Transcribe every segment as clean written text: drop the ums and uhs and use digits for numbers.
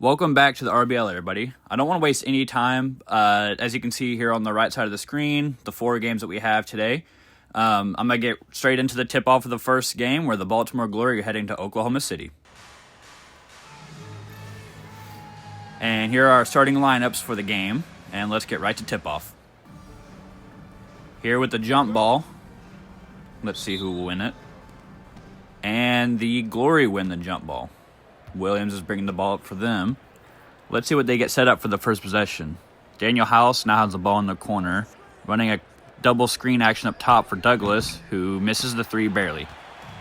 Welcome back to the RBL, everybody. I don't want to waste any time. As you can see here on the right side of the screen, the 4 games that we have today. I'm going to get straight into the tip-off of the first game where the Baltimore Glory are heading to Oklahoma City. And here are our starting lineups for the game, and let's get right to tip-off. Here with the jump ball, let's see who will win it. And the Glory win the jump ball. Williams is bringing the ball up for them. Let's see what they get set up for the first possession. Daniel House now has the ball in the corner, running a double screen action up top for Douglas, who misses the 3 barely.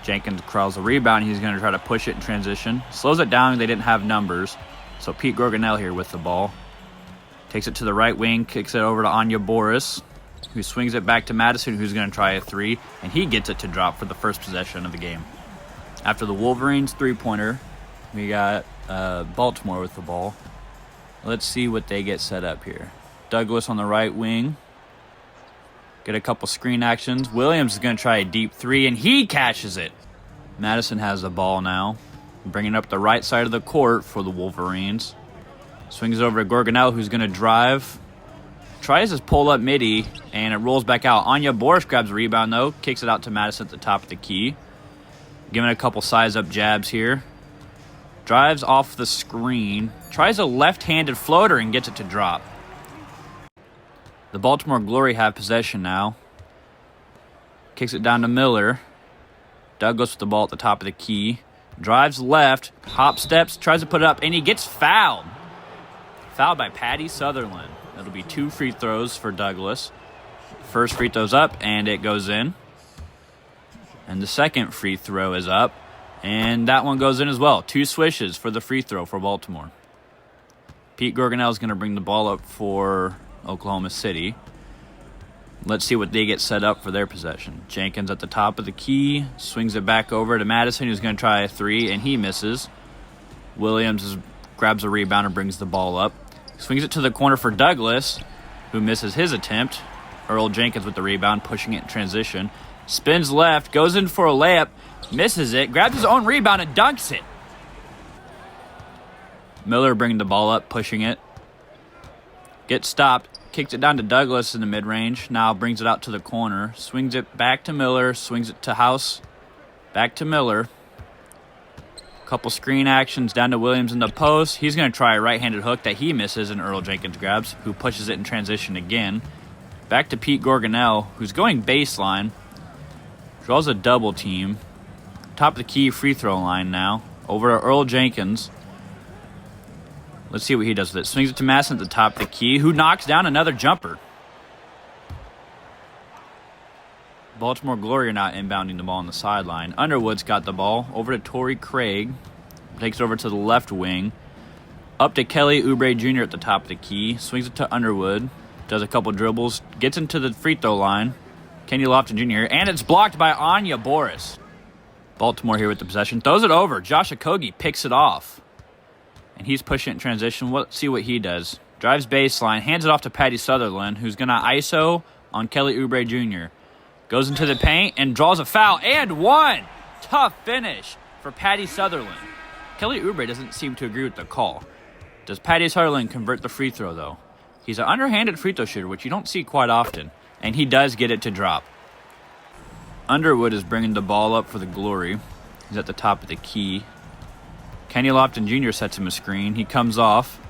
Jenkins crawls the rebound. He's going to try to push it in transition. Slows it down. They didn't have numbers. So Pete Gorgonell here with the ball. Takes it to the right wing, kicks it over to Anya Boris, who swings it back to Madison, who's going to try a 3, and he gets it to drop for the first possession of the game. After the Wolverines 3-pointer, we got Baltimore with the ball. Let's see what they get set up here. Douglas on the right wing. Get a couple screen actions. Williams is going to try a deep 3, and he catches it. Madison has the ball now. Bringing up the right side of the court for the Wolverines. Swings it over to Gorgonell, who's going to drive. Tries his pull-up midi, and it rolls back out. Anya Boris grabs a rebound, though. Kicks it out to Madison at the top of the key. Giving a couple size-up jabs here. Drives off the screen, tries a left-handed floater and gets it to drop. The Baltimore Glory have possession now. Kicks it down to Miller. Douglas with the ball at the top of the key. Drives left, hop steps, tries to put it up, and he gets fouled. Fouled by Patty Sutherland. That'll be 2 free throws for Douglas. First free throw's up, and it goes in. And the second free throw is up. And that one goes in as well. 2 swishes for the free throw for Baltimore. Pete Gorgonell is going to bring the ball up for Oklahoma City. Let's see what they get set up for their possession. Jenkins at the top of the key. Swings it back over to Madison, who's going to try a 3, and he misses. Williams grabs a rebound and brings the ball up. Swings it to the corner for Douglas, who misses his attempt. Earl Jenkins with the rebound, pushing it in transition. Spins left, goes in for a layup. Misses it, grabs his own rebound, and dunks it. Miller bringing the ball up, pushing it. Gets stopped, kicks it down to Douglas in the mid-range. Now brings it out to the corner. Swings it back to Miller, swings it to House. Back to Miller. Couple screen actions down to Williams in the post. He's going to try a right-handed hook that he misses, and Earl Jenkins grabs, who pushes it in transition again. Back to Pete Gorgonell, who's going baseline. Draws a double team. Top of the key free throw line now. Over to Earl Jenkins. Let's see what he does with it. Swings it to Madison at the top of the key, who knocks down another jumper. Baltimore Glory are not inbounding the ball on the sideline. Underwood's got the ball. Over to Torrey Craig. Takes it over to the left wing. Up to Kelly Oubre Jr. at the top of the key. Swings it to Underwood. Does a couple dribbles. Gets into the free throw line. Kenny Lofton Jr. And it's blocked by Anya Boris. Baltimore here with the possession. Throws it over. Josh Okogie picks it off. And he's pushing it in transition. Let's see what he does. Drives baseline. Hands it off to Patty Sutherland, who's going to ISO on Kelly Oubre Jr. Goes into the paint and draws a foul. And one! Tough finish for Patty Sutherland. Kelly Oubre doesn't seem to agree with the call. Does Patty Sutherland convert the free throw, though? He's an underhanded free throw shooter, which you don't see quite often. And he does get it to drop. Underwood is bringing the ball up for the Glory. He's at the top of the key. Kenny Lofton Jr. sets him a screen. He comes off.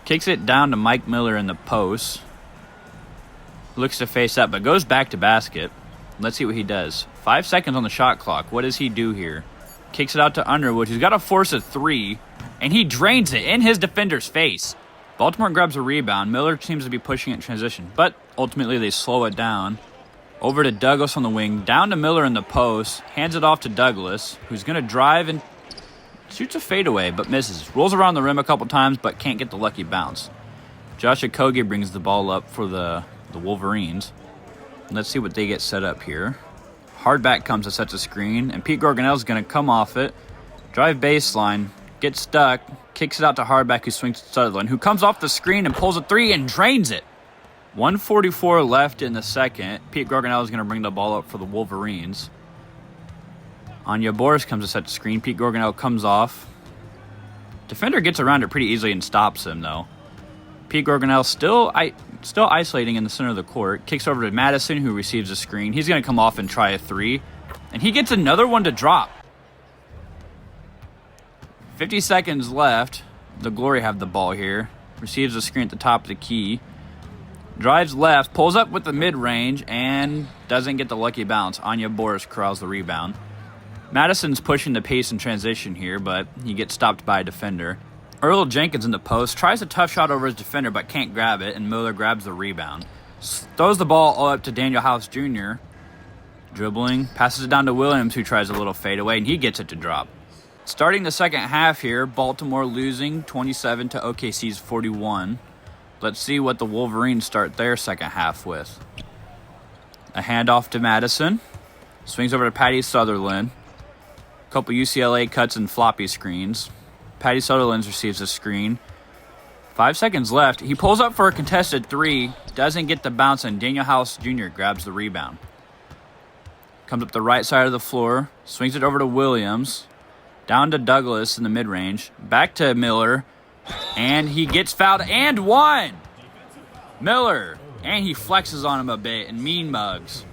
Kicks it down to Mike Miller in the post. Looks to face up, but goes back to basket. Let's see what he does. 5 seconds on the shot clock. What does he do here? Kicks it out to Underwood, who's got to force a 3. And he drains it in his defender's face. Baltimore grabs a rebound. Miller seems to be pushing it in transition, but ultimately they slow it down. Over to Douglas on the wing, down to Miller in the post, hands it off to Douglas, who's going to drive and shoots a fadeaway, but misses. Rolls around the rim a couple times, but can't get the lucky bounce. Josh Okogie brings the ball up for the Wolverines. Let's see what they get set up here. Hardback comes to set the screen, and Pete Gorgonell is going to come off it, drive baseline, get stuck, kicks it out to Hardback, who swings to Sutherland, who comes off the screen and pulls a 3 and drains it. 1:44 left in the second. Pete Gorgonell is going to bring the ball up for the Wolverines. Anya Boris comes to set the screen. Pete Gorgonell comes off. Defender gets around it pretty easily and stops him, though. Pete Gorgonel still isolating in the center of the court. Kicks over to Madison, who receives a screen. He's going to come off and try a three. And he gets another one to drop. 50 seconds left. The Glory have the ball here. Receives a screen at the top of the key. Drives left, pulls up with the mid-range, and doesn't get the lucky bounce. Anya Boris corrals the rebound. Madison's pushing the pace and transition here, but he gets stopped by a defender. Earl Jenkins in the post tries a tough shot over his defender, but can't grab it, and Miller grabs the rebound. Throws the ball all up to Daniel House Jr. Dribbling, passes it down to Williams, who tries a little fadeaway, and he gets it to drop. Starting the second half here, Baltimore losing 27 to OKC's 41. Let's see what the Wolverines start their second half with. A handoff to Madison. Swings over to Patty Sutherland. A couple UCLA cuts and floppy screens. Patty Sutherland receives a screen. 5 seconds left. He pulls up for a contested three. Doesn't get the bounce, and Daniel House Jr. grabs the rebound. Comes up the right side of the floor. Swings it over to Williams. Down to Douglas in the mid-range. Back to Miller. And he gets fouled and one. Miller. And he flexes on him a bit and mean mugs.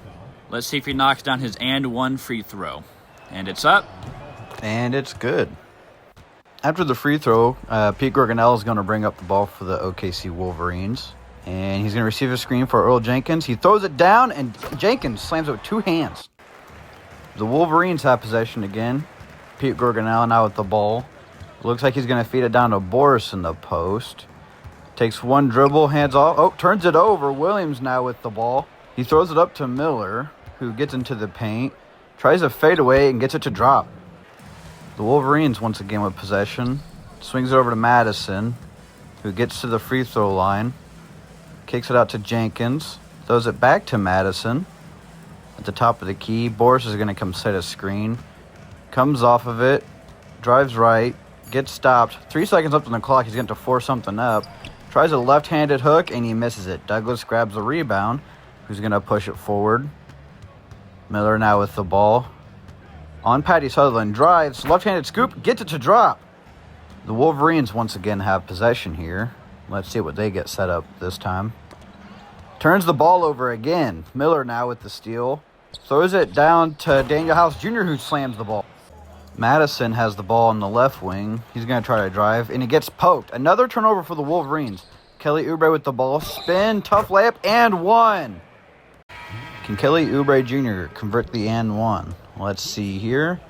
Let's see if he knocks down his and one free throw. And it's up. And it's good. After the free throw, Pete Gorgonel is going to bring up the ball for the OKC Wolverines. And he's going to receive a screen for Earl Jenkins. He throws it down, and Jenkins slams it with two hands. The Wolverines have possession again. Pete Gorgonel now with the ball. Looks like he's going to feed it down to Boris in the post. Takes one dribble, hands off. Oh, turns it over. Williams now with the ball. He throws it up to Miller, who gets into the paint. Tries a fadeaway and gets it to drop. The Wolverines once again with possession. Swings it over to Madison, who gets to the free throw line. Kicks it out to Jenkins. Throws it back to Madison. At the top of the key, Boris is going to come set a screen. Comes off of it. Drives right. Gets stopped. 3 seconds left on the clock. He's going to force something up. Tries a left-handed hook, and he misses it. Douglas grabs the rebound. Who's going to push it forward. Miller now with the ball. On Patty Sutherland, drives, left-handed scoop, gets it to drop. The Wolverines once again have possession here. Let's see what they get set up this time. Turns the ball over again. Miller now with the steal. Throws it down to Daniel House Jr., who slams the ball. Madison has the ball on the left wing. He's going to try to drive, and he gets poked. Another turnover for the Wolverines. Kelly Oubre with the ball. Spin, tough layup, and one. Can Kelly Oubre Jr. convert the and one? Let's see here.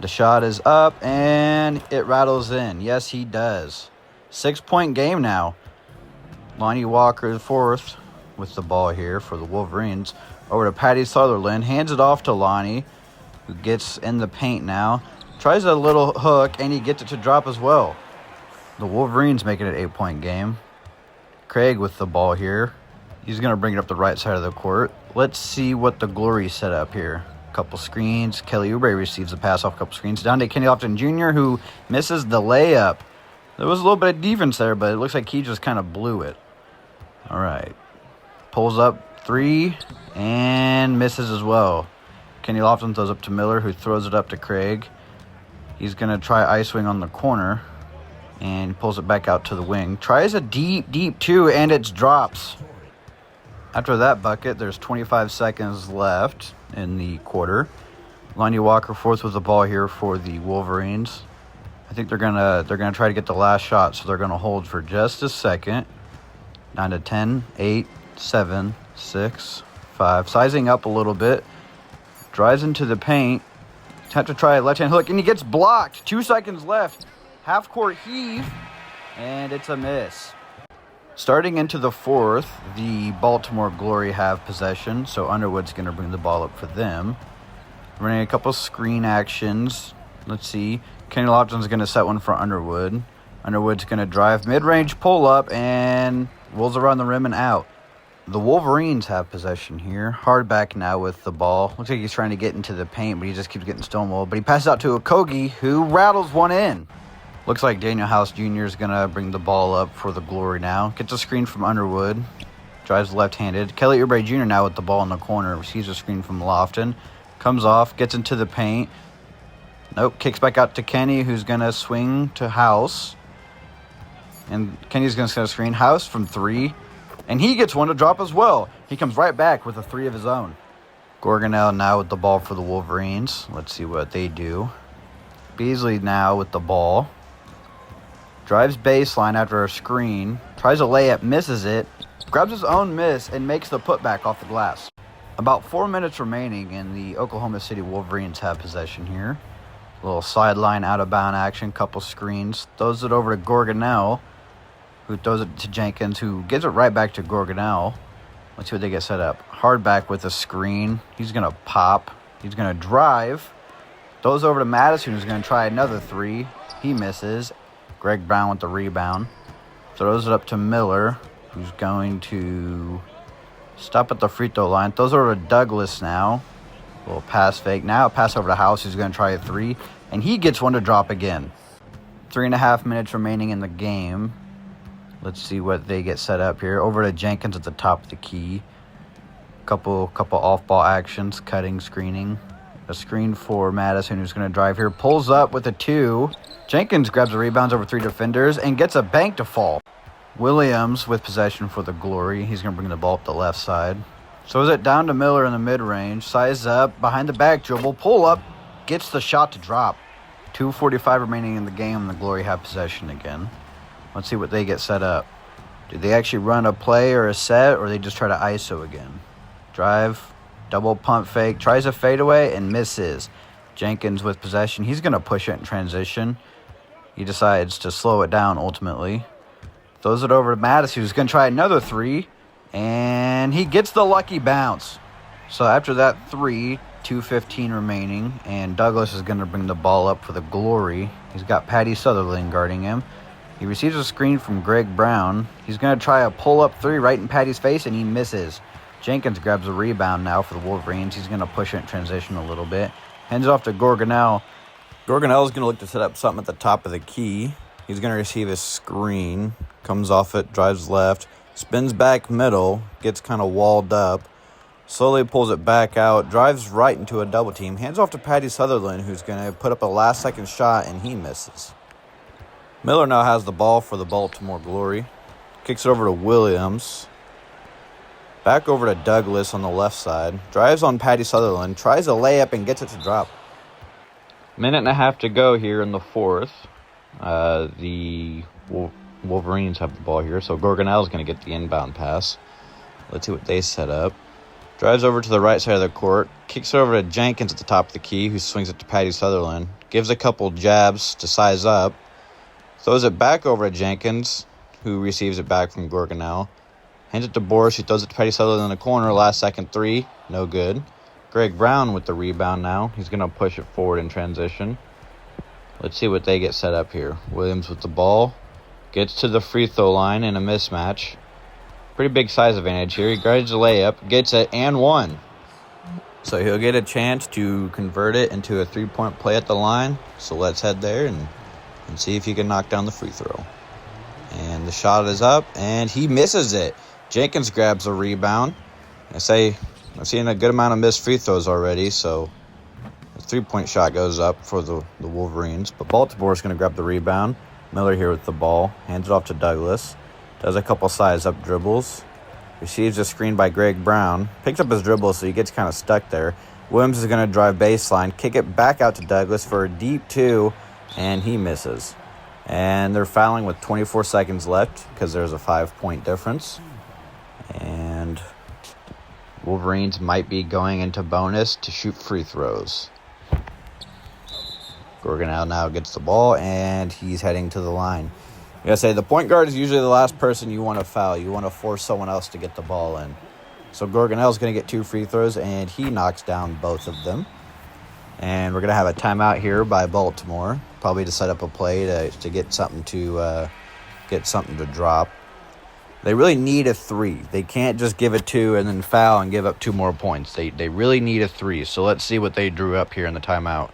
The shot is up, and it rattles in. Yes, he does. 6-point game now. Lonnie Walker, fourth, with the ball here for the Wolverines. Over to Patty Sutherland. Hands it off to Lonnie, who gets in the paint now. Tries a little hook, and he gets it to drop as well. The Wolverines making it an 8-point game. Craig with the ball here. He's going to bring it up the right side of the court. Let's see what the Glory set up here. Couple screens. Kelly Oubre receives a pass off a couple screens. Down to Kenny Lofton Jr., who misses the layup. There was a little bit of defense there, but it looks like he just kind of blew it. All right. Pulls up three and misses as well. Kenny Lofton throws up to Miller, who throws it up to Craig. He's going to try ice wing on the corner and pulls it back out to the wing. Tries a deep two, and it drops. After that bucket, there's 25 seconds left in the quarter. Lonnie Walker fourth with the ball here for the Wolverines. I think they're gonna try to get the last shot, so they're gonna hold for just a second. Down to 10, 8, 7, 6, 5. Sizing up a little bit. Drives into the paint. Have to try a left-hand hook, and he gets blocked. 2 seconds left. Half-court heave, and it's a miss. Starting into the fourth, the Baltimore Glory have possession, so Underwood's going to bring the ball up for them. Running a couple screen actions. Let's see. Kenny Lofton's going to set one for Underwood. Underwood's going to drive mid-range pull-up and rolls around the rim and out. The Wolverines have possession here. Hardback now with the ball. Looks like he's trying to get into the paint, but he just keeps getting stonewalled. But he passes out to Okogie, who rattles one in. Looks like Daniel House Jr. is going to bring the ball up for the Glory now. Gets a screen from Underwood. Drives left-handed. Kelly Oubre Jr. now with the ball in the corner. Receives a screen from Lofton. Comes off. Gets into the paint. Nope. Kicks back out to Kenny, who's going to swing to House. And Kenny's going to set a screen. House from 3. And he gets one to drop as well. He comes right back with a 3 of his own. Gorgonel now with the ball for the Wolverines. Let's see what they do. Beasley now with the ball. Drives baseline after a screen. Tries a layup, misses it. Grabs his own miss and makes the putback off the glass. About 4 minutes remaining, and the Oklahoma City Wolverines have possession here. A little sideline out-of-bound action, couple screens. Throws it over to Gorgonel, who throws it to Jenkins, who gives it right back to Gorgonel. Let's see what they get set up. Hardback with a screen. He's going to pop. He's going to drive. Throws over to Madison, who's going to try another 3. He misses. Greg Brown with the rebound. Throws it up to Miller, who's going to stop at the free throw line. Throws over to Douglas now. A little pass fake. Now pass over to House, who's going to try a 3. And he gets one to drop again. 3.5 minutes remaining in the game. Let's see what they get set up here. Over to Jenkins at the top of the key. Couple off-ball actions. Cutting, screening. A screen for Madison, who's going to drive here. Pulls up with a 2. Jenkins grabs the rebounds over 3 defenders and gets a bank to fall. Williams with possession for the Glory. He's going to bring the ball up the left side. So is it down to Miller in the mid-range. Size up, behind the back dribble, pull up, gets the shot to drop. 2:45 remaining in the game, and the Glory have possession again. Let's see what they get set up. Do they actually run a play or a set, or they just try to ISO again? Drive, double pump fake, tries a fadeaway, and misses. Jenkins with possession. He's going to push it in transition. He decides to slow it down ultimately. Throws it over to Madison, who's going to try another 3. And he gets the lucky bounce. So after that 3, 2:15 remaining. And Douglas is going to bring the ball up for the Glory. He's got Patty Sutherland guarding him. He receives a screen from Greg Brown. He's going to try a pull-up 3 right in Patty's face, and he misses. Jenkins grabs a rebound now for the Wolverines. He's going to push it in transition a little bit. Hands off to Gorgonel. Gorgonel is going to look to set up something at the top of the key. He's going to receive a screen. Comes off it, drives left. Spins back middle. Gets kind of walled up. Slowly pulls it back out. Drives right into a double team. Hands off to Patty Sutherland, who's going to put up a last-second shot, and he misses. Miller now has the ball for the Baltimore Glory. Kicks it over to Williams. Back over to Douglas on the left side. Drives on Patty Sutherland. Tries a layup and gets it to drop. Minute and a half to go here in the fourth. The Wolverines have the ball here. So Gorgonel is going to get the inbound pass. Let's see what they set up. Drives over to the right side of the court. Kicks it over to Jenkins at the top of the key, who swings it to Patty Sutherland. Gives a couple jabs to size up. Throws it back over to Jenkins, who receives it back from Gorgonel. Hands it to Boris, who throws it to Patty Sutherland in the corner. Last second 3, no good. Greg Brown with the rebound now. He's going to push it forward in transition. Let's see what they get set up here. Williams with the ball. Gets to the free throw line in a mismatch. Pretty big size advantage here. He guards the layup, gets it, and 1. So he'll get a chance to convert it into a 3-point play at the line. So let's head there and see if he can knock down the free throw. And the shot is up, and he misses it. Jenkins grabs the rebound. I've seen a good amount of missed free throws already, so the 3-point shot goes up for the Wolverines. But Baltimore is going to grab the rebound. Miller here with the ball. Hands it off to Douglas. Does a couple size-up dribbles. Receives a screen by Greg Brown. Picks up his dribble, so he gets kind of stuck there. Williams is going to drive baseline. Kick it back out to Douglas for a deep 2, and he misses. And they're fouling with 24 seconds left because there's a 5-point difference. And Wolverines might be going into bonus to shoot free throws. Gorgonel now gets the ball, and he's heading to the line. I gotta say, the point guard is usually the last person you want to foul. You want to force someone else to get the ball in. So Gorgonel's going to get 2 free throws, and he knocks down both of them. And we're going to have a timeout here by Baltimore, probably to set up a play to get something to drop. They really need a 3. They can't just give a 2 and then foul and give up 2 more points. They really need a 3. So let's see what they drew up here in the timeout.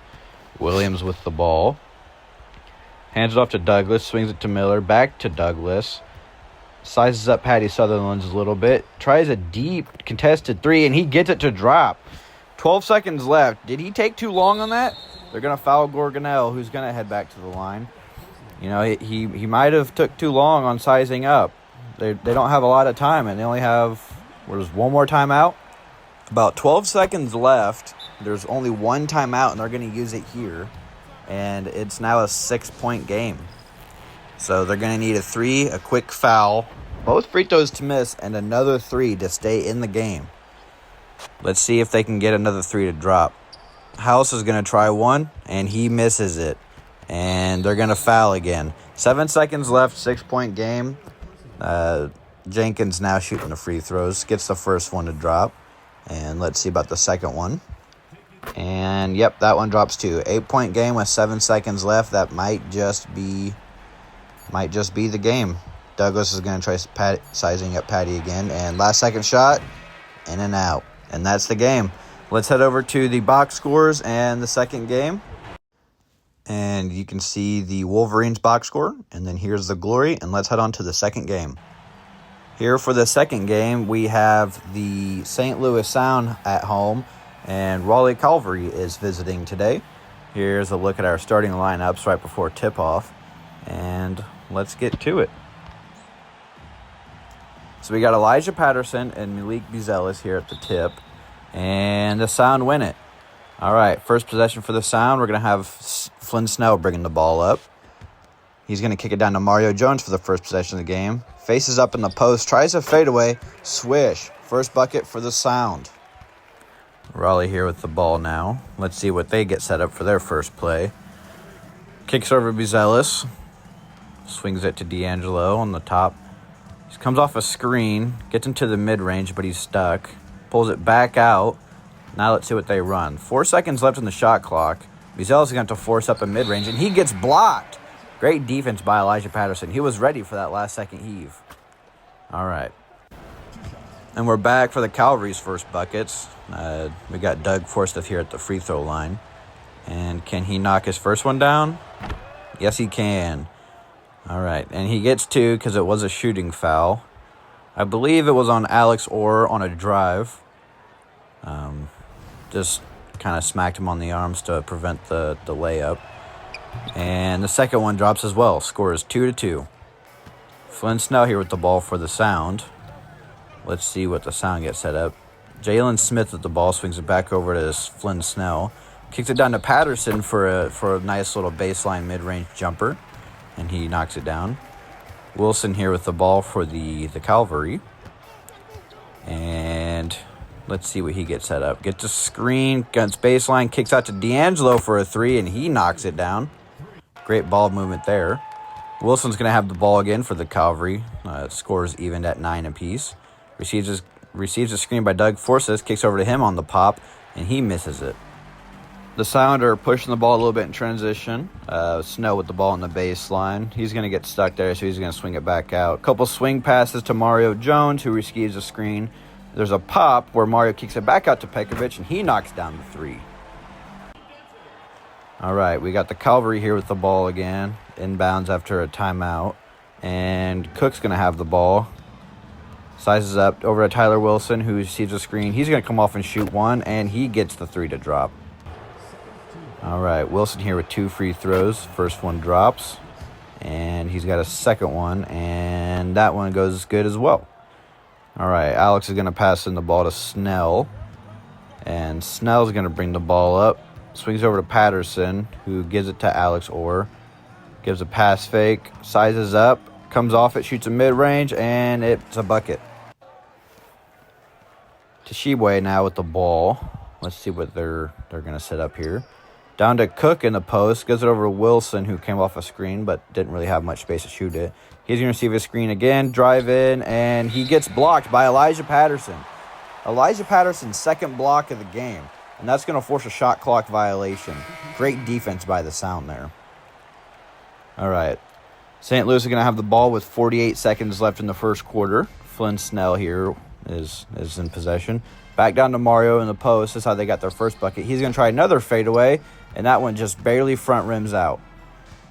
Williams with the ball. Hands it off to Douglas. Swings it to Miller. Back to Douglas. Sizes up Patty Sutherland's a little bit. Tries a deep contested 3, and he gets it to drop. 12 seconds left. Did he take too long on that? They're going to foul Gorgonel, who's going to head back to the line. You know, he might have took too long on sizing up. They don't have a lot of time, and they only have, there's one more timeout. About 12 seconds left. There's only one timeout, and they're going to use it here. And it's now a 6-point game. So they're going to need a 3, a quick foul, both free throws to miss, and another 3 to stay in the game. Let's see if they can get another 3 to drop. House is going to try one, and he misses it. And they're going to foul again. 7 seconds left, 6-point game. Jenkins now shooting the free throws. Gets the first one to drop. And let's see about the second one. And, yep, that one drops too. 8-point game with 7 seconds left. That might just be the game. Douglas is going to try sizing up Patty again. And last second shot, in and out. And that's the game. Let's head over to the box scores and the second game. And you can see the Wolverines box score. And then here's the Glory. And let's head on to the second game. Here for the second game, we have the St. Louis Sound at home. And Raleigh Calvary is visiting today. Here's a look at our starting lineups right before tip-off. And let's get to it. So we got Elijah Patterson and Malik Buzelis here at the tip. And the Sound win it. All right, first possession for the Sound. We're going to have Flynn Snell bringing the ball up. He's going to kick it down to Mario Jones for the first possession of the game. Faces up in the post, tries a fadeaway. Swish. First bucket for the Sound. Raleigh here with the ball now. Let's see what they get set up for their first play. Kicks over Buzelis. Swings it to D'Angelo on the top. He comes off a screen. Gets into the mid-range, but he's stuck. Pulls it back out. Now let's see what they run. 4 seconds left in the shot clock. Buzelis is going to force up a mid-range, and he gets blocked. Great defense by Elijah Patterson. He was ready for that last second heave. All right. And we're back for the Calvary's first buckets. We got Doug Forsyth here at the free throw line. And can he knock his first one down? Yes, he can. All right. And he gets 2 because it was a shooting foul. I believe it was on Alex Orr on a drive. Just kind of smacked him on the arms to prevent the layup. And the second one drops as well. Score is 2-2. Flynn Snell here with the ball for the Sound. Let's see what the Sound gets set up. Jalen Smith with the ball, swings it back over to Flynn Snell. Kicks it down to Patterson for a nice little baseline mid-range jumper. And he knocks it down. Wilson here with the ball for the Calvary. And let's see what he gets set up. Gets a screen, guns baseline, kicks out to D'Angelo for a 3, and he knocks it down. Great ball movement there. Wilson's going to have the ball again for the Calvary. Scores evened at 9 apiece. Receives a screen by Doug Forsyth, kicks over to him on the pop, and he misses it. The Sound are pushing the ball a little bit in transition. Snow with the ball on the baseline. He's going to get stuck there, so he's going to swing it back out. Couple swing passes to Mario Jones, who receives a screen. There's a pop where Mario kicks it back out to Pekovic, and he knocks down the 3. All right, we got the Calvary here with the ball again. Inbounds after a timeout. And Cook's going to have the ball. Sizes up over to Tyler Wilson, who receives a screen. He's going to come off and shoot one, and he gets the 3 to drop. All right, Wilson here with 2 free throws. First one drops, and he's got a second one, and that one goes good as well. All right, Alex is going to pass in the ball to Snell, and Snell's going to bring the ball up. Swings over to Patterson, who gives it to Alex Orr. Gives a pass fake, sizes up, comes off it, shoots a mid-range, and it's a bucket. Tshiebwe now with the ball. Let's see what they're going to set up here. Down to Cook in the post. Gives it over to Wilson, who came off a screen but didn't really have much space to shoot it. He's going to receive a screen again, drive in, and he gets blocked by Elijah Patterson. Elijah Patterson's second block of the game, and that's going to force a shot clock violation. Great defense by the Sound there. All right. St. Louis is going to have the ball with 48 seconds left in the first quarter. Flynn Snell here is in possession. Back down to Mario in the post. That's how they got their first bucket. He's going to try another fadeaway, and that one just barely front rims out.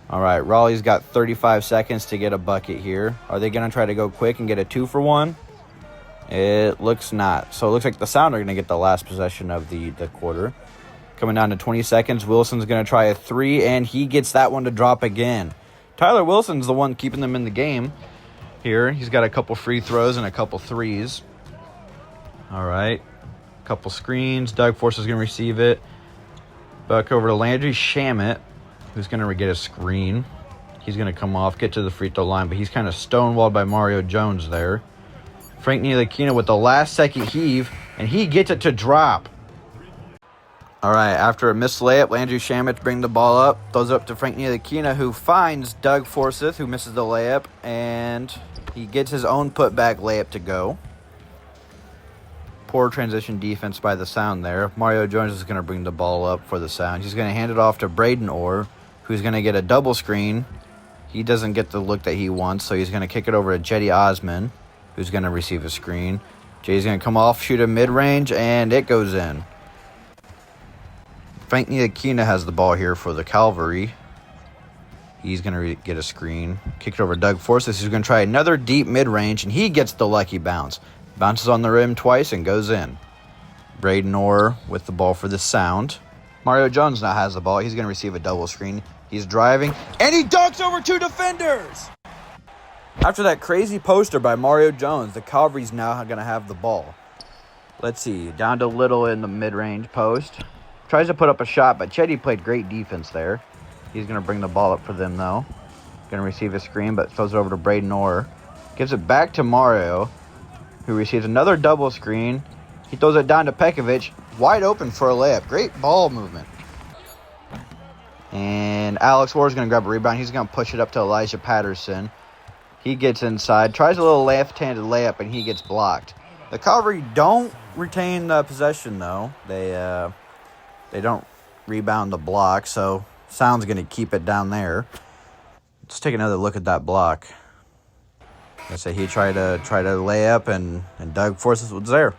All right, Raleigh's got 35 seconds to get a bucket here. Are they going to try to go quick and get a 2 for 1? It looks not. So it looks like the Sound are going to get the last possession of the quarter. Coming down to 20 seconds, Wilson's going to try a 3, and he gets that one to drop again. Tyler Wilson's the one keeping them in the game here. He's got a couple free throws and a couple threes. All right. Couple screens. Doug Force is going to receive it. Back over to Landry Shamet, who's going to get a screen. He's going to come off, get to the free throw line, but he's kind of stonewalled by Mario Jones there. Frank Ntilikina with the last-second heave, and he gets it to drop. All right, after a missed layup, Landry Shamet brings the ball up, throws it up to Frank Ntilikina, who finds Doug Forsyth, who misses the layup, and he gets his own putback layup to go. Poor transition defense by the Sound there. Mario Jones is going to bring the ball up for the Sound. He's going to hand it off to Braden Orr, who's going to get a double screen. He doesn't get the look that he wants, so he's going to kick it over to Jetty Osman, who's going to receive a screen. Jay's going to come off, shoot a mid-range, and it goes in. Frank Ntilikina has the ball here for the Cavalry. He's going to get a screen. Kick it over to Doug Forsyth, who's going to try another deep mid-range, and he gets the lucky bounce. Bounces on the rim twice and goes in. Braden Orr with the ball for the Sound. Mario Jones now has the ball. He's going to receive a double screen. He's driving, and he dunks over 2 defenders! After that crazy poster by Mario Jones, the Cavalry's now going to have the ball. Let's see. Down to Little in the mid-range post. Tries to put up a shot, but Chetty played great defense there. He's going to bring the ball up for them, though. Going to receive a screen, but throws it over to Braden Orr. Gives it back to Mario, who receives another double screen. He throws it down to Pekovic, wide open for a layup. Great ball movement. And Alex Orr is going to grab a rebound. He's going to push it up to Elijah Patterson. He gets inside, tries a little left-handed layup, and he gets blocked. The Cavalry don't retain possession, though. They don't rebound the block, so Sound's going to keep it down there. Let's take another look at that block. I say he tried to lay up, and Doug Forsyth was there.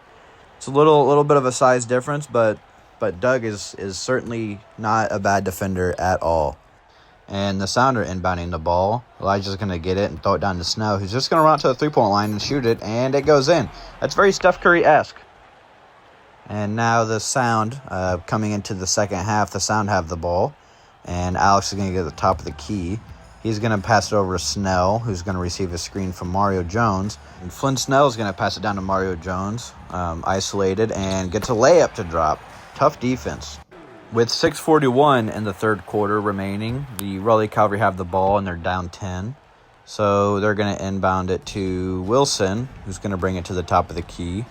It's a little bit of a size difference, but Doug is certainly not a bad defender at all. And the Sound are inbounding the ball. Elijah's going to get it and throw it down to Snow, who's just going to run to the three-point line and shoot it, and it goes in. That's very Steph Curry-esque. And now the Sound, coming into the second half, the Sound have the ball, and Alex is going to get the top of the key. He's going to pass it over to Snell, who's going to receive a screen from Mario Jones. And Flynn Snell is going to pass it down to Mario Jones, isolated, and gets a layup to drop. Tough defense. With 6:41 in the third quarter remaining, the Raleigh Cavalry have the ball, and they're down 10. So they're going to inbound it to Wilson, who's going to bring it to the top of the key.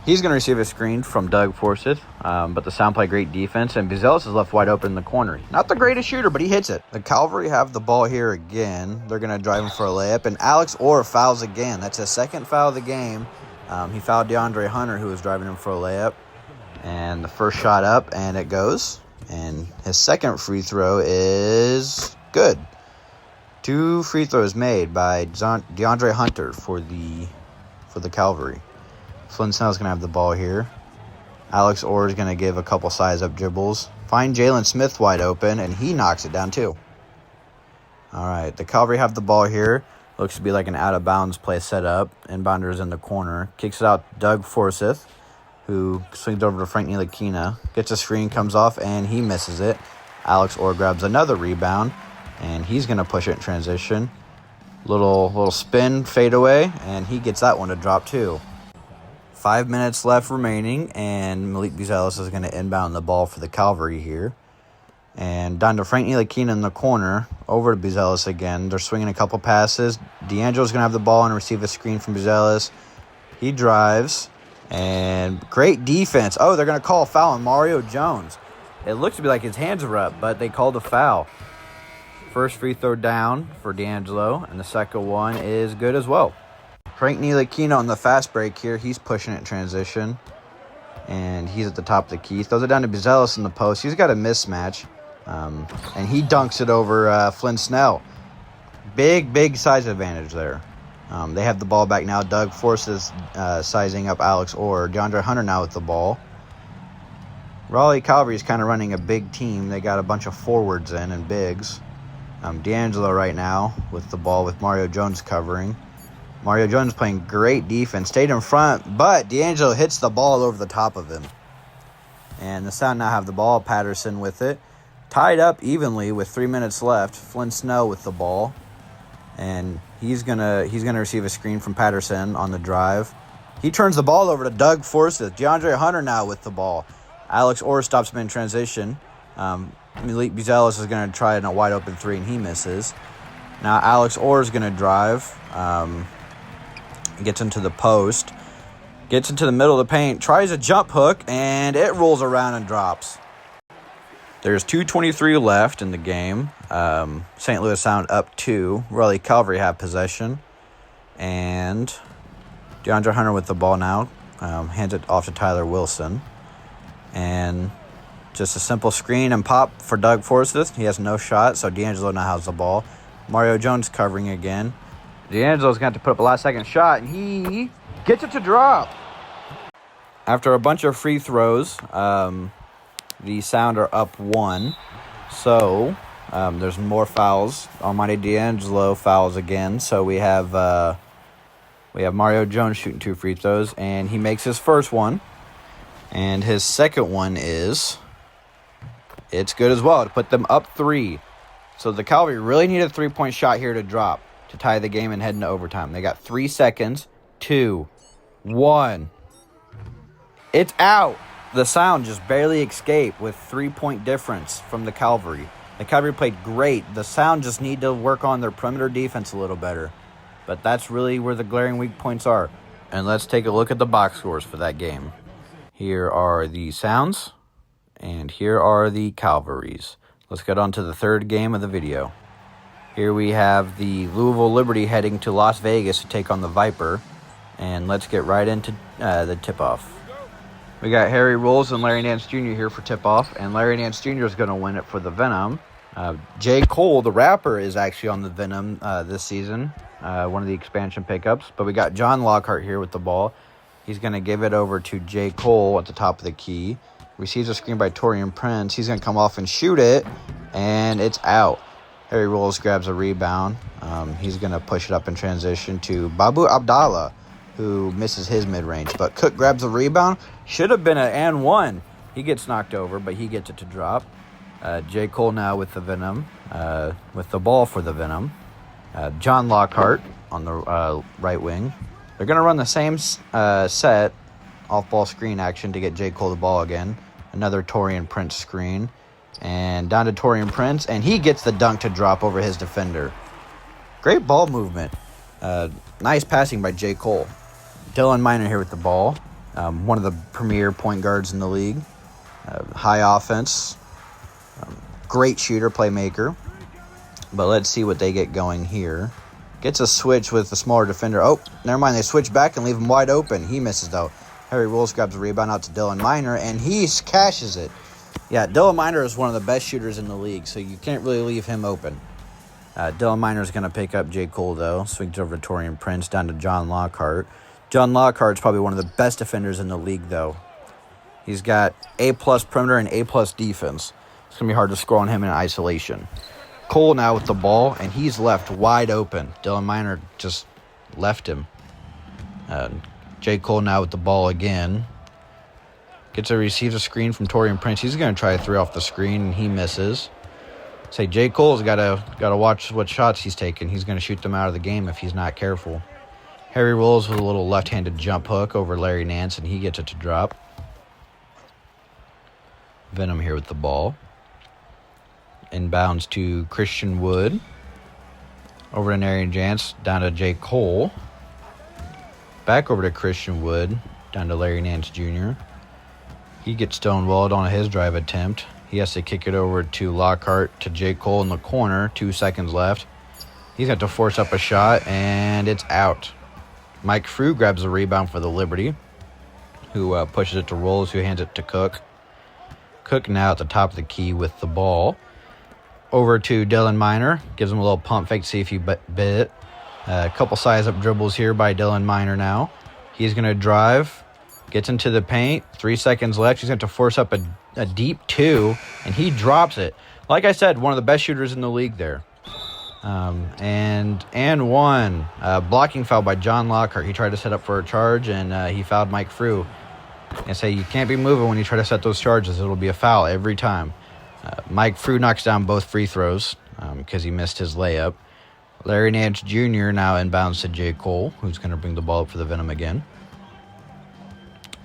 He's going to receive a screen from Doug Forsyth, but the Sound play great defense, and Buzelis is left wide open in the corner. Not the greatest shooter, but he hits it. The Cavalry have the ball here again. They're going to drive him for a layup, and Alex Orr fouls again. That's his second foul of the game. He fouled DeAndre Hunter, who was driving him for a layup. And the first shot up, and it goes. And his second free throw is good. 2 free throws made by DeAndre Hunter for the Cavalry. Flynn Snell's going to have the ball here. Alex Orr is going to give a couple size-up dribbles. Find Jalen Smith wide open, and he knocks it down too. All right, the Cavalry have the ball here. Looks to be like an out-of-bounds play set up. Inbounder's in the corner. Kicks it out to Doug Forsyth, who swings over to Frank Ntilikina. Gets a screen, comes off, and he misses it. Alex Orr grabs another rebound, and he's going to push it in transition. Little spin, fade away, and he gets that one to drop too. 5 minutes left remaining, and Malik Buzelis is going to inbound the ball for the Cavalry here. And down to Frank Ntilikina in the corner, over to Buzelis again. They're swinging a couple passes. D'Angelo's going to have the ball and receive a screen from Buzelis. He drives, and great defense. Oh, they're going to call a foul on Mario Jones. It looks to be like his hands are up, but they called a foul. First free throw down for D'Angelo, and the second one is good as well. Frank Ntilikina on the fast break here. He's pushing it in transition, and he's at the top of the key. Throws it down to Buzelis in the post. He's got a mismatch, and he dunks it over Flynn Snell. Big size advantage there. They have the ball back now. Doug forces sizing up Alex Orr. DeAndre Hunter now with the ball. Raleigh Cavalry is kind of running a big team. They got a bunch of forwards in and bigs. D'Angelo right now with the ball with Mario Jones covering. Mario Jones playing great defense. Stayed in front, but D'Angelo hits the ball over the top of him. And the Sound now have the ball. Patterson with it. tied up evenly with 3 minutes left. Flynn Snow with the ball. And he's gonna receive a screen from Patterson on the drive. He turns the ball over to Doug Forsyth. DeAndre Hunter now with the ball. Alex Orr stops him in transition. Malik Buzelis is going to try in a wide open three, and he misses. Now Alex Orr is going to drive. Gets into the post. Gets into the middle of the paint. Tries a jump hook, and it rolls around and drops. There's 2:23 left in the game. St. Louis Sound up 2. Raleigh Calvary have possession. And DeAndre Hunter with the ball now. Hands it off to Tyler Wilson. And just a simple screen and pop for Doug Forsyth. He has no shot, so D'Angelo now has the ball. Mario Jones covering again. D'Angelo's going to have to put up a last-second shot, and he gets it to drop. After a bunch of free throws, the Sound are up 1. So there's more fouls. Almighty D'Angelo fouls again. So we have Mario Jones shooting 2 free throws, and he makes his first one. And his second one it's good as well to put them up 3. So the Calvary really need a 3-point shot here to drop to tie the game and head into overtime. They got 3 seconds. 2, 1. It's out. The Sound just barely escaped with 3-point difference from the Calvary. The Calvary played great. The Sound just need to work on their perimeter defense a little better. But that's really where the glaring weak points are. And let's take a look at the box scores for that game. Here are the Sounds, and here are the Calvaries. Let's get on to the third game of the video. Here we have the Louisville Liberty heading to Las Vegas to take on the Viper. And let's get right into the tip-off. We got Harry Rolls and Larry Nance Jr. here for tip-off, and Larry Nance Jr. is going to win it for the Venom. J. Cole, the rapper, is actually on the Venom this season, one of the expansion pickups. But we got John Lockhart here with the ball. He's going to give it over to J. Cole at the top of the key. Receives a screen by Torian Prince. He's going to come off and shoot it, and it's out. Harry Rolls grabs a rebound. He's going to push it up in transition to Babu Abdallah, who misses his mid-range. But Cook grabs the rebound. Should have been an and one. He gets knocked over, but he gets it to drop. J. Cole now with the Venom, with the ball for the Venom. John Lockhart on the right wing. They're going to run the same set, off-ball screen action to get J. Cole the ball again. Another Torian Prince screen. And down to Torian Prince, and he gets the dunk to drop over his defender. Great ball movement. Nice passing by J. Cole. Dylan Minor here with the ball. One of the premier point guards in the league. High offense. Great shooter, playmaker. But let's see what they get going here. Gets a switch with the smaller defender. Oh, never mind. They switch back and leave him wide open. He misses, though. Harry Wills grabs the rebound out to Dylan Minor, and he cashes it. Yeah, Dylan Minor is one of the best shooters in the league, so you can't really leave him open. Dylan Minor is going to pick up J. Cole, though. Swings over to Torian Prince, down to John Lockhart. John Lockhart is probably one of the best defenders in the league, though. He's got A-plus perimeter and A-plus defense. It's going to be hard to score on him in isolation. Cole now with the ball, and he's left wide open. Dylan Minor just left him. J. Cole now with the ball again. Receives a screen from Torian Prince. He's going to try to throw off the screen, and he misses. Say J. Cole's got to watch what shots he's taking. He's going to shoot them out of the game if he's not careful. Harry rolls with a little left-handed jump hook over Larry Nance, and he gets it to drop. Venom here with the ball. Inbounds to Christian Wood. Over to Narian Jance, down to J. Cole. Back over to Christian Wood, down to Larry Nance Jr. He gets stonewalled on his drive attempt. He has to kick it over to Lockhart to J. Cole in the corner. 2 seconds left. He's got to force up a shot, and it's out. Mike Frew grabs the rebound for the Liberty, who pushes it to Rolls, who hands it to Cook. Cook now at the top of the key with the ball. Over to Dylan Minor. Gives him a little pump fake to see if he bit it. A couple size-up dribbles here by Dylan Minor now. He's going to drive. Gets into the paint. 3 seconds left. He's going to force up a deep 2, and he drops it. Like I said, one of the best shooters in the league there. And one. Blocking foul by John Lockhart. He tried to set up for a charge, and he fouled Mike Frew. And say you can't be moving when you try to set those charges. It'll be a foul every time. Mike Frew knocks down both free throws because he missed his layup. Larry Nance Jr. now inbounds to J. Cole, who's going to bring the ball up for the Venom again.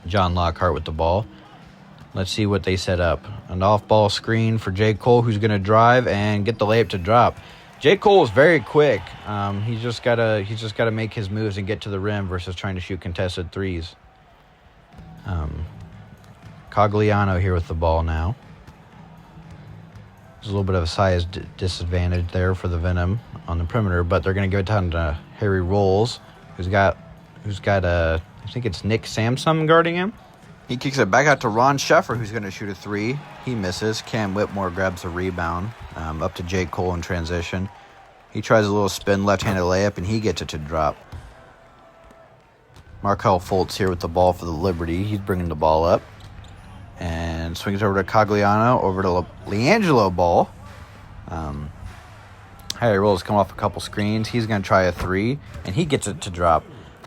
John Lockhart with the ball. Let's see what they set up. An off-ball screen for J. Cole, who's going to drive and get the layup to drop. J. Cole is very quick. He's just gotta make his moves and get to the rim versus trying to shoot contested threes. Cogliano here with the ball now. There's a little bit of a size disadvantage there for the Venom on the perimeter, but they're going to give it down to Harry Rolls, who's got I think it's Nick Samsung guarding him. He kicks it back out to Ron Sheffer, who's going to shoot a three. He misses. Cam Whitmore grabs a rebound up to J. Cole in transition. He tries a little spin left-handed layup, and he gets it to drop. Markel Fultz here with the ball for the Liberty. He's bringing the ball up and swings over to Cogliano, over to LiAngelo Ball. Harry Rolls come off a couple screens. He's going to try a three, and he gets it to drop.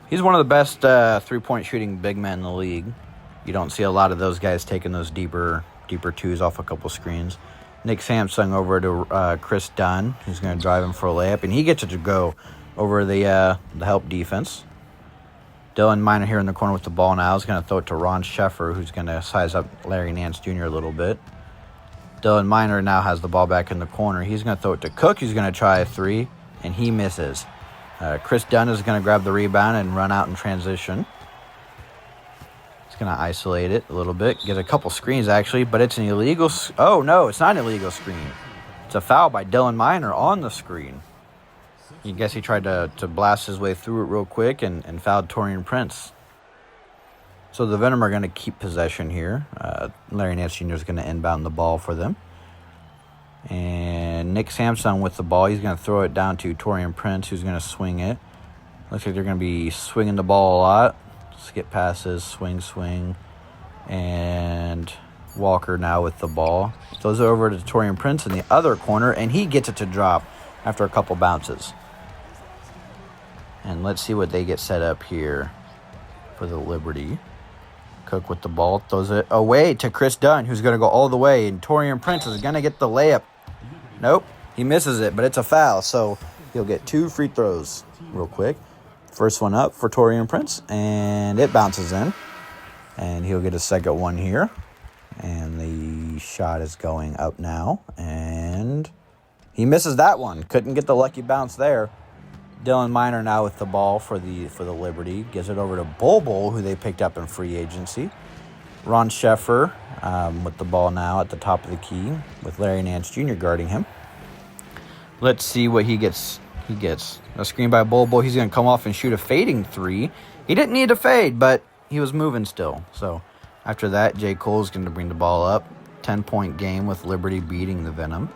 He's one of the best three-point shooting big men in the league. You don't see a lot of those guys taking those deeper twos off a couple screens. Nick Samsung over to Chris Dunn, who's going to drive him for a layup, and he gets it to go over the help defense. Dylan Minor here in the corner with the ball now. He's going to throw it to Ron Sheffer, who's going to size up Larry Nance Jr. a little bit. Dylan Minor now has the ball back in the corner. He's going to throw it to Cook, who's going to try a three, and he misses. Chris Dunn is going to grab the rebound and run out in transition. He's going to isolate it a little bit. Get a couple screens, actually, but it's an illegal... Oh, no, it's not an illegal screen. It's a foul by Dylan Minor on the screen. I guess he tried to blast his way through it real quick and fouled Taurean Prince. So the Venom are going to keep possession here. Larry Nance Jr. is going to inbound the ball for them. And Nick Samsung with the ball. He's going to throw it down to Taurean Prince, who's going to swing it. Looks like they're going to be swinging the ball a lot. Skip passes, swing. And Walker now with the ball. Throws it over to Taurean Prince in the other corner, and he gets it to drop after a couple bounces. And let's see what they get set up here for the Liberty. Cook with the ball, throws it away to Chris Dunn, who's going to go all the way, and Taurean Prince is going to get the layup. Nope, he misses it, but it's a foul, so he'll get 2 free throws real quick. First one up for Taurean Prince, and it bounces in, and he'll get a second one here. And the shot is going up now, and he misses that one. Couldn't get the lucky bounce there. Dylan Minor now with the ball for the Liberty. Gives it over to Bol, who they picked up in free agency. Ron Sheffer with the ball now at the top of the key with Larry Nance Jr. guarding him. Let's see what he gets. He gets a screen by Bol. He's going to come off and shoot a fading three. He didn't need to fade, but he was moving still. So after that, J. Cole's going to bring the ball up. 10-point game with Liberty beating the Venom.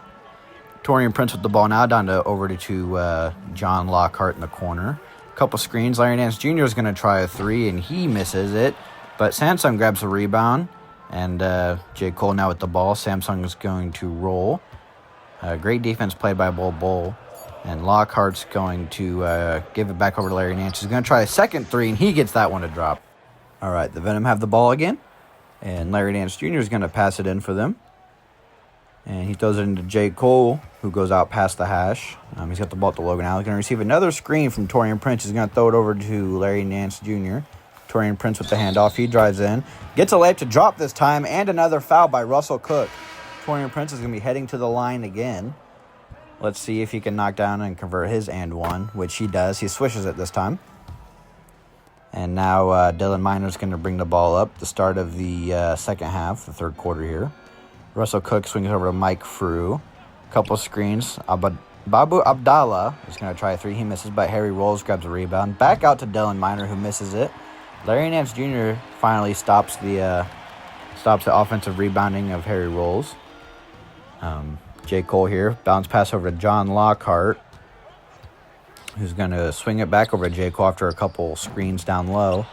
Taurean Prince with the ball now, down to over to John Lockhart in the corner. Couple screens. Larry Nance Jr. is going to try a three, and he misses it. But Samsung grabs the rebound, and J. Cole now with the ball. Samsung is going to roll. Great defense played by Bol. And Lockhart's going to give it back over to Larry Nance. He's going to try a second three, and he gets that one to drop. All right, the Venom have the ball again. And Larry Nance Jr. is going to pass it in for them. And he throws it into J. Cole, who goes out past the hash. He's got the ball at the Logan now. He's going to receive another screen from Taurean Prince. He's going to throw it over to Larry Nance Jr. Taurean Prince with the handoff. He drives in. Gets a layup to drop this time. And another foul by Russell Cook. Taurean Prince is going to be heading to the line again. Let's see if he can knock down and convert his and one, which he does. He swishes it this time. And now Dylan Minor is going to bring the ball up. The start of the second half, the third quarter here. Russell Cook swings over to Mike Frew. Couple screens. Babu Abdallah is going to try a three. He misses, but Harry Rolls grabs a rebound. Back out to Dylan Minor, who misses it. Larry Nance Jr. finally stops the offensive rebounding of Harry Rolls. J. Cole here. Bounce pass over to John Lockhart, who's going to swing it back over to J. Cole after a couple screens down low.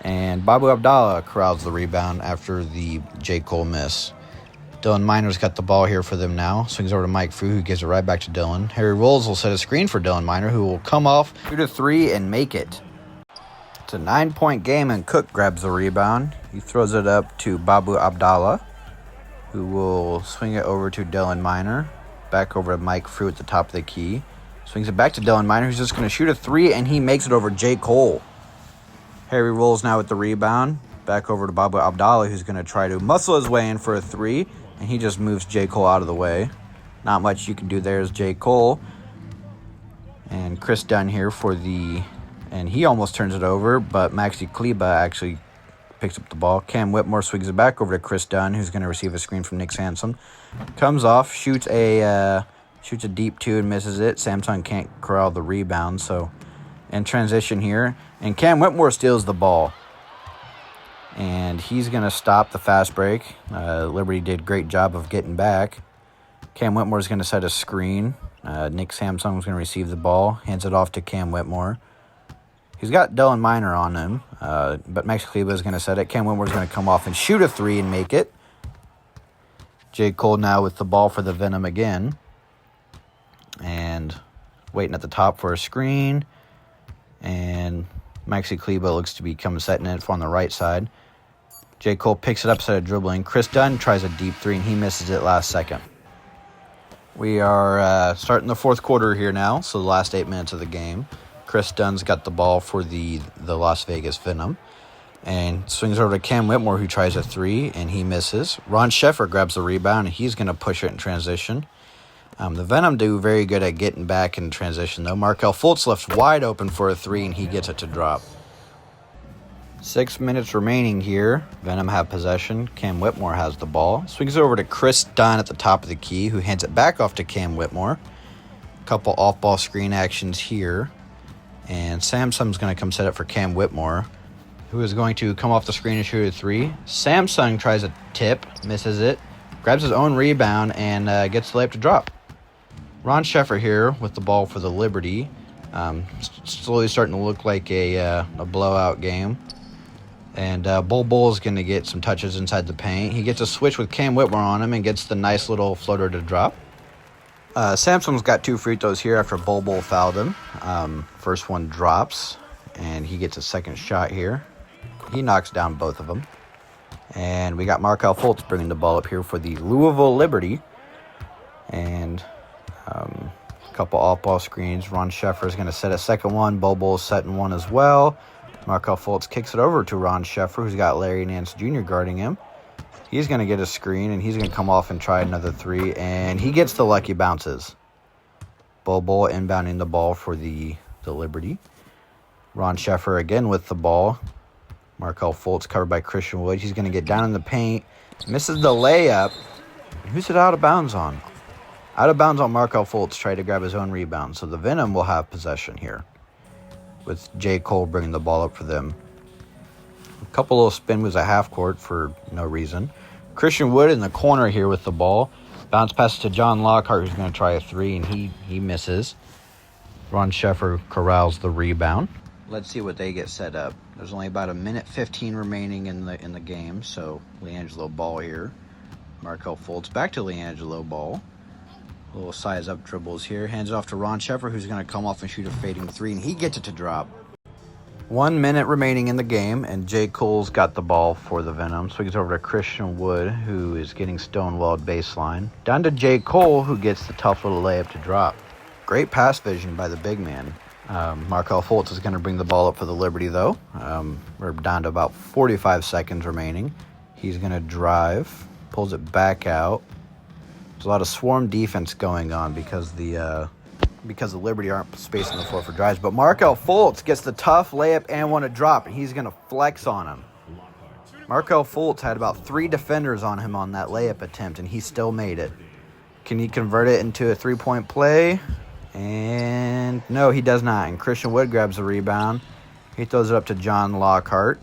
And Babu Abdallah corrals the rebound after the J. Cole miss. Dylan Minor's got the ball here for them now. Swings over to Mike Frew, who gives it right back to Dylan. Harry Rolls will set a screen for Dylan Minor, who will come off, shoot a three, and make it. It's a 9-point game, and Cook grabs the rebound. He throws it up to Babu Abdallah, who will swing it over to Dylan Miner. Back over to Mike Fruit at the top of the key. Swings it back to Dylan Miner, who's just going to shoot a 3, and he makes it over J. Cole. Harry rolls now with the rebound. Back over to Babu Abdallah, who's going to try to muscle his way in for a 3, and he just moves J. Cole out of the way. Not much you can do there as J. Cole. And Chris Dunn here for the... And he almost turns it over, but Maxi Kleba actually picks up the ball. Cam Whitmore swings it back over to Chris Dunn, who's going to receive a screen from Nick Sansom. Comes off, shoots a deep 2 and misses it. Samsung can't corral the rebound, so in transition here. And Cam Whitmore steals the ball. And he's going to stop the fast break. Liberty did a great job of getting back. Cam Whitmore is going to set a screen. Nick Samsung is going to receive the ball. Hands it off to Cam Whitmore. He's got Dylan Miner on him. But Max Kleba is going to set it. Cam Whitmore is going to come off and shoot a 3 and make it. J. Cole now with the ball for the Venom again. And waiting at the top for a screen. And Maxi Kleba looks to be setting it on the right side. J. Cole picks it up instead of dribbling. Chris Dunn tries a deep 3, and he misses it last second. We are starting the fourth quarter here now, so the last 8 minutes of the game. Chris Dunn's got the ball for the Las Vegas Venom. And swings over to Cam Whitmore, who tries a 3, and he misses. Ron Sheffer grabs the rebound, and he's going to push it in transition. The Venom do very good at getting back in transition, though. Markelle Fultz left wide open for a 3, and he gets it to drop. 6 minutes remaining here. Venom have possession. Cam Whitmore has the ball. Swings it over to Chris Dunn at the top of the key, who hands it back off to Cam Whitmore. Couple off-ball screen actions here. And Samsung's going to come set it for Cam Whitmore, who is going to come off the screen and shoot a 3. Samsung tries a tip, misses it, grabs his own rebound, and gets the layup to drop. Ron Sheffer here with the ball for the Liberty. Slowly starting to look like a blowout game. And Bull is going to get some touches inside the paint. He gets a switch with Cam Whitmore on him and gets the nice little floater to drop. Samsung's got 2 free throws here after Bull fouled him. First one drops, and he gets a second shot here. He knocks down both of them. And we got Markelle Fultz bringing the ball up here for the Louisville Liberty. And a couple off-ball screens. Ron Sheffer is going to set a second one. Bull setting one as well. Markelle Fultz kicks it over to Ron Sheffer, who's got Larry Nance Jr. guarding him. He's going to get a screen, and he's going to come off and try another 3, and he gets the lucky bounces. Bull inbounding the ball for the Liberty. Ron Sheffer again with the ball. Markelle Fultz covered by Christian Wood. He's going to get down in the paint. Misses the layup. Who's it out of bounds on? Out of bounds on Markelle Fultz, tried to grab his own rebound. So the Venom will have possession here, with J. Cole bringing the ball up for them. A couple little spin moves at half court for no reason. Christian Wood in the corner here with the ball. Bounce pass to John Lockhart, who's going to try a 3, and he misses. Ron Sheffer corrals the rebound. Let's see what they get set up. There's only about 1:15 remaining in the game, so LiAngelo Ball here. Markelle Fultz back to LiAngelo Ball. A little size up dribbles here. Hands it off to Ron Sheffer, who's going to come off and shoot a fading 3, and he gets it to drop. 1 minute remaining in the game, and J. Cole's got the ball for the Venom. Swings over to Christian Wood, who is getting stonewalled baseline. Down to J. Cole, who gets the tough little layup to drop. Great pass vision by the big man. Markelle Fultz is going to bring the ball up for the Liberty, though. We're down to about 45 seconds remaining. He's going to drive, pulls it back out. There's a lot of swarm defense going on because the Liberty aren't spacing the floor for drives. But Markelle Fultz gets the tough layup and one to drop, and he's going to flex on him. Markelle Fultz had about 3 defenders on him on that layup attempt, and he still made it. Can he convert it into a 3-point play? And no, he does not. And Christian Wood grabs the rebound. He throws it up to John Lockhart.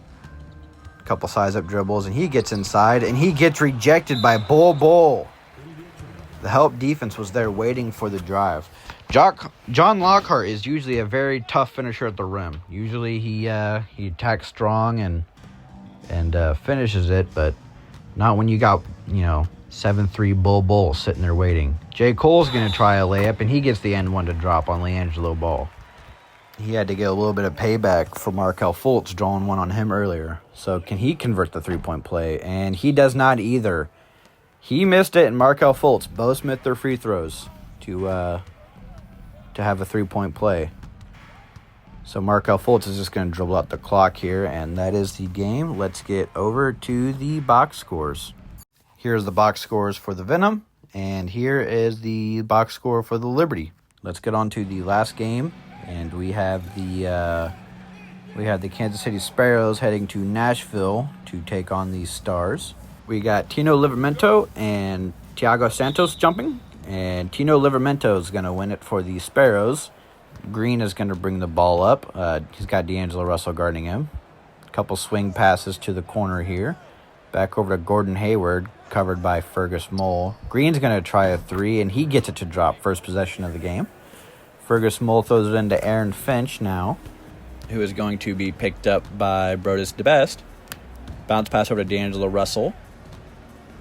A couple size-up dribbles, and he gets inside, and he gets rejected by Bull. The help defense was there waiting for the drive. John Lockhart is usually a very tough finisher at the rim. Usually he attacks strong and finishes it, but not when you got 7-3 Bull sitting there waiting. J. Cole's going to try a layup, and he gets the end one to drop on LiAngelo Ball. He had to get a little bit of payback for Markelle Fultz drawing one on him earlier. So can he convert the 3-point play? And he does not either. He missed it, and Markel Fultz both missed their free throws to have a 3-point play. So Markel Fultz is just going to dribble out the clock here, and that is the game. Let's get over to the box scores. Here's the box scores for the Venom, and here is the box score for the Liberty. Let's get on to the last game, and we have the Kansas City Sparrows heading to Nashville to take on the Stars. We got Tino Livramento and Thiago Santos jumping, and Tino Livramento is going to win it for the Sparrows. Green is going to bring the ball up. He's got D'Angelo Russell guarding him. A couple swing passes to the corner here. Back over to Gordon Hayward, covered by Fergus Mole. Green's going to try a three, and he gets it to drop. First possession of the game. Fergus Mole throws it into Aaron Finch now, who is going to be picked up by Brodus DeBest. Bounce pass over to D'Angelo Russell,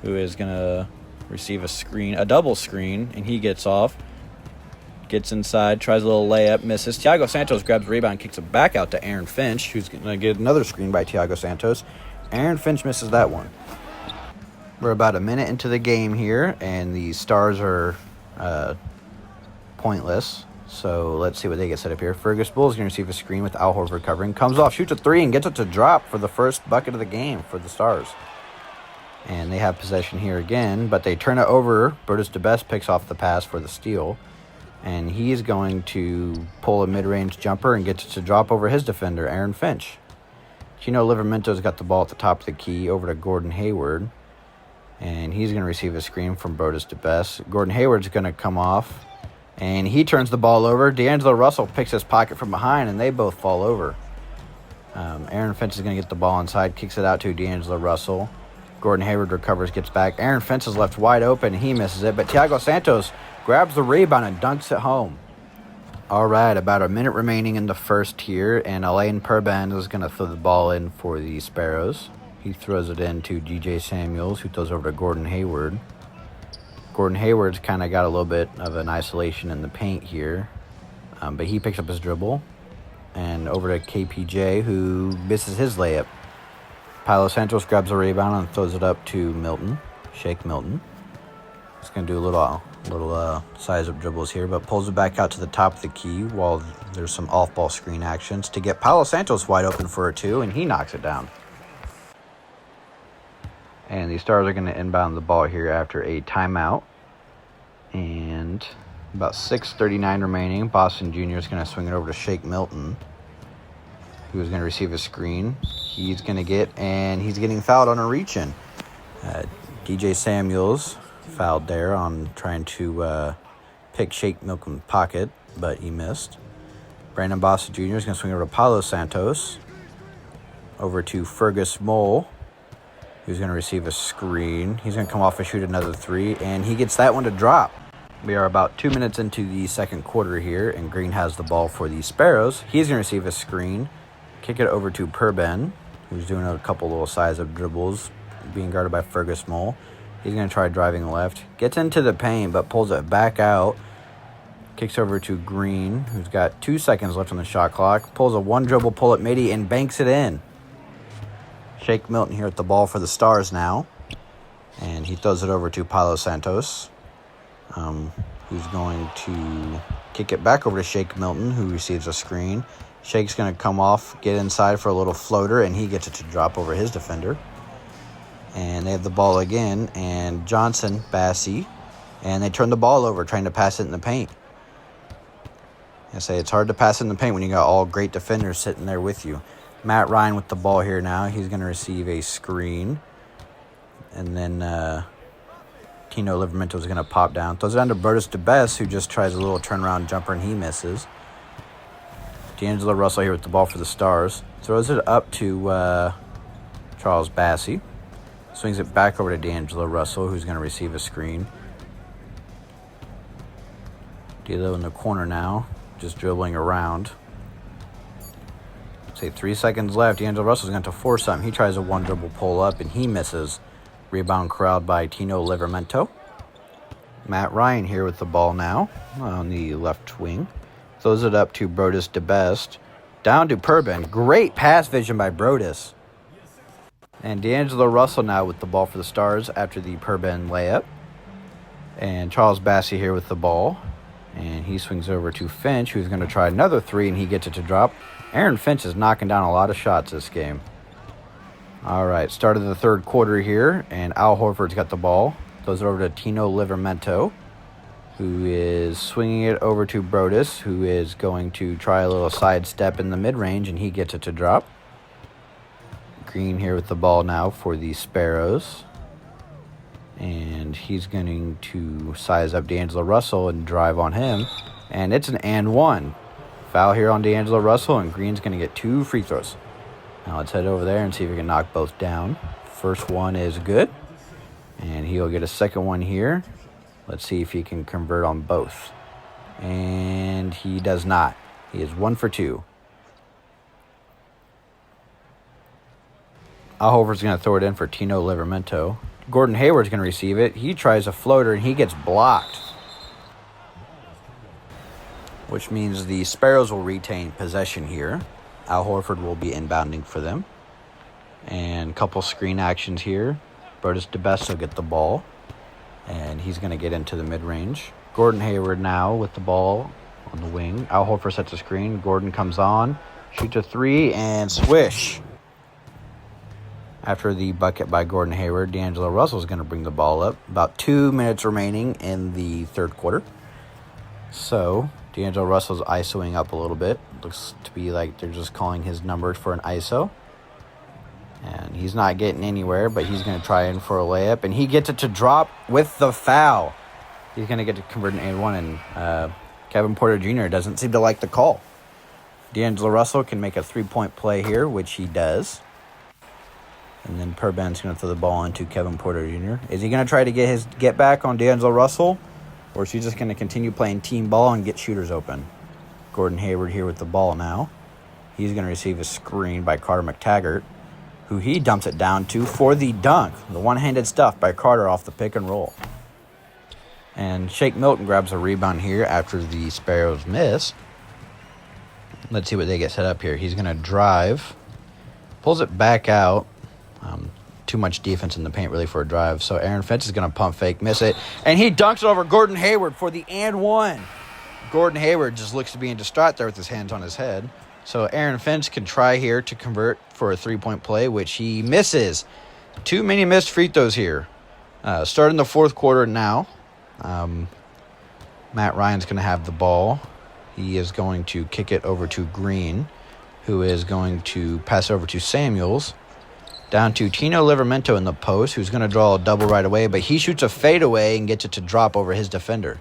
who is going to receive a double screen, and he gets off. Gets inside, tries a little layup, misses. Thiago Santos grabs the rebound, kicks it back out to Aaron Finch, who's going to get another screen by Thiago Santos. Aaron Finch misses that one. We're about a minute into the game here, and the Stars are pointless. So let's see what they get set up here. Fergus Bull is going to receive a screen with Al Horford covering. Comes off, shoots a three, and gets it to drop for the first bucket of the game for the Stars. And they have possession here again, but they turn it over. Brodus DeBest picks off the pass for the steal. And he's going to pull a mid-range jumper and gets it to drop over his defender, Aaron Finch. Tino Livramento's got the ball at the top of the key over to Gordon Hayward. And he's going to receive a screen from Brodus DeBest. Gordon Hayward's going to come off. And he turns the ball over. D'Angelo Russell picks his pocket from behind, and they both fall over. Aaron Finch is going to get the ball inside, kicks it out to D'Angelo Russell. Gordon Hayward recovers, gets back. Aaron Finch is left wide open. He misses it, but Thiago Santos grabs the rebound and dunks it home. All right, about a minute remaining in the first here, and Alain Perban is going to throw the ball in for the Sparrows. He throws it in to DJ Samuels, who throws over to Gordon Hayward. Gordon Hayward's kind of got a little bit of an isolation in the paint here, but he picks up his dribble. And over to KPJ, who misses his layup. Paolo Santos grabs a rebound and throws it up to Milton, Shake Milton. He's going to do a little size-up dribbles here, but pulls it back out to the top of the key while there's some off-ball screen actions to get Paolo Santos wide open for a two, and he knocks it down. And the Stars are going to inbound the ball here after a timeout. And about 6:39 remaining. Boston Jr. is going to swing it over to Shake Milton, who is going to receive a screen. He's going to he's getting fouled on a reach-in. DJ Samuels fouled there on trying to pick Shake Milton's pocket, but he missed. Brandon Boston Jr. is going to swing over to Paolo Santos. Over to Fergus Mole, who's going to receive a screen. He's going to come off and shoot another three, and he gets that one to drop. We are about 2 minutes into the second quarter here, and Green has the ball for the Sparrows. He's going to receive a screen, kick it over to Perben, who's doing a couple little size-up dribbles, being guarded by Fergus Mole. He's going to try driving left, gets into the paint, but pulls it back out. Kicks over to Green, who's got 2 seconds left on the shot clock. Pulls a one-dribble pull at midi and banks it in. Shake Milton here at the ball for the Stars now. And he throws it over to Paolo Santos, who's going to kick it back over to Shake Milton, who receives a screen. Shake's going to come off, get inside for a little floater, and he gets it to drop over his defender. And they have the ball again, and Johnson, Bassie, and they turn the ball over, trying to pass it in the paint. I say it's hard to pass in the paint when you got all great defenders sitting there with you. Matt Ryan with the ball here now. He's going to receive a screen. And then Tino Livramento is going to pop down. Throws it down to Brodus DeBest, who just tries a little turnaround jumper, and he misses. D'Angelo Russell here with the ball for the Stars. Throws it up to Charles Bassie. Swings it back over to D'Angelo Russell, who's going to receive a screen. D'Lo in the corner now, just dribbling around. Say 3 seconds left. D'Angelo Russell's going to force something. He tries a one-dribble pull-up, and he misses. Rebound corralled by Tino Livramento. Matt Ryan here with the ball now on the left wing. Throws it up to Brodus DeBest. Down to Perben. Great pass vision by Brodus. And D'Angelo Russell now with the ball for the Stars after the Perben layup. And Charles Bassey here with the ball. And he swings over to Finch, who's going to try another three, and he gets it to drop. Aaron Finch is knocking down a lot of shots this game. All right, start of the third quarter here, and Al Horford's got the ball. Goes over to Tino Livramento, who is swinging it over to Brodus, who is going to try a little sidestep in the mid-range, and he gets it to drop. Green here with the ball now for the Sparrows. And he's going to size up D'Angelo Russell and drive on him. And it's an and one. Foul here on D'Angelo Russell, and Green's going to get 2 free throws. Now let's head over there and see if we can knock both down. First one is good. And he'll get a second one here. Let's see if he can convert on both. And he does not. He is 1 for 2. Al Horford's going to throw it in for Tino Livramento. Gordon Hayward's going to receive it. He tries a floater, and he gets blocked, which means the Sparrows will retain possession here. Al Horford will be inbounding for them. And a couple screen actions here. Brodus DeBest will get the ball, and he's going to get into the mid-range. Gordon Hayward now with the ball on the wing. Al Horford sets a screen. Gordon comes on, shoots a three, and swish. After the bucket by Gordon Hayward, D'Angelo Russell is going to bring the ball up. About 2 minutes remaining in the third quarter. So D'Angelo Russell's ISOing up a little bit. Looks to be like they're just calling his numbers for an ISO. And he's not getting anywhere, but he's going to try in for a layup. And he gets it to drop with the foul. He's going to get to convert an and one, and Kevin Porter Jr. doesn't seem to like the call. D'Angelo Russell can make a three-point play here, which he does. And then Perben's going to throw the ball into Kevin Porter Jr. Is he going to try to get his get back on D'Angelo Russell? Or is he just going to continue playing team ball and get shooters open? Gordon Hayward here with the ball now. He's going to receive a screen by Carter McTaggart, who he dumps it down to for the dunk. The one-handed stuff by Carter off the pick and roll. And Shake Milton grabs a rebound here after the Sparrows miss. Let's see what they get set up here. He's going to drive. Pulls it back out. Too much defense in the paint, really, for a drive. So Aaron Finch is going to pump fake, miss it. And he dunks it over Gordon Hayward for the and one. Gordon Hayward just looks to be in distraught there with his hands on his head. So Aaron Finch can try here to convert for a three-point play, which he misses. Too many missed free throws here. Starting the fourth quarter now. Matt Ryan's going to have the ball. He is going to kick it over to Green, who is going to pass over to Samuels. Down to Tino Livramento in the post, who's going to draw a double right away, but he shoots a fadeaway and gets it to drop over his defender.